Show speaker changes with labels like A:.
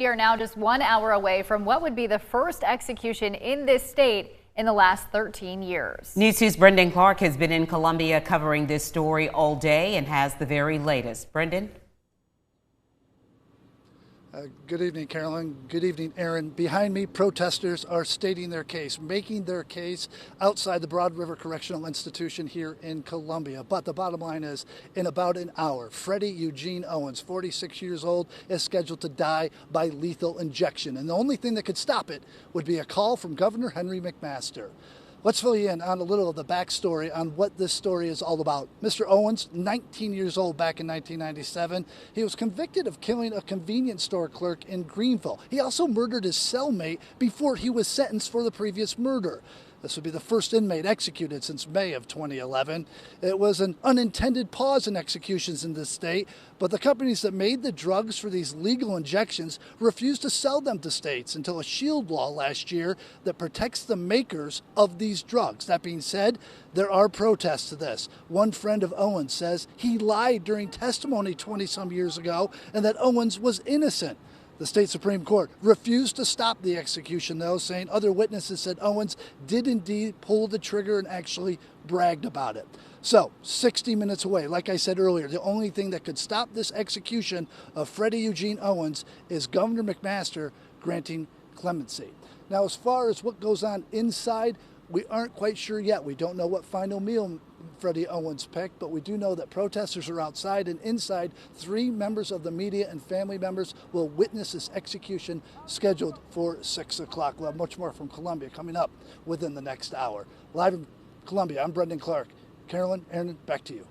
A: We are now just 1 hour away from what would be the first execution in this state in the last 13 years.
B: News 2's Brendan Clark has been in Columbia covering this story all day and has the very latest. Brendan?
C: Good evening, Carolyn. Good evening, Aaron. Behind me, protesters are stating their case, making their case outside the Broad River Correctional Institution here in Columbia. But the bottom line is, in about an hour, Freddie Eugene Owens, 46 years old, is scheduled to die by lethal injection. And the only thing that could stop it would be a call from Governor Henry McMaster. Let's fill you in on a little of the backstory on what this story is all about. Mr. Owens, 19 years old back in 1997, he was convicted of killing a convenience store clerk in Greenville. He also murdered his cellmate before he was sentenced for the previous murder. This would be the first inmate executed since May of 2011. It was an unintended pause in executions in this state, but the companies that made the drugs for these legal injections refused to sell them to states until a shield law last year that protects the makers of these drugs. That being said, there are protests to this. One friend of Owens says he lied during testimony 20-some years ago and that Owens was innocent. The state Supreme Court refused to stop the execution, though, saying other witnesses said Owens did indeed pull the trigger and actually bragged about it. So, 60 minutes away, like I said earlier, the only thing that could stop this execution of Freddie Eugene Owens is Governor McMaster granting clemency. Now, as far as what goes on inside, we aren't quite sure yet. We don't know what final meal Freddie Owens picked, but we do know that protesters are outside, and inside, 3 members of the media and family members will witness this execution scheduled for 6 o'clock. We'll have much more from Columbia coming up within the next hour. Live in Columbia, I'm Brendan Clark. Carolyn, Aaron, back to you.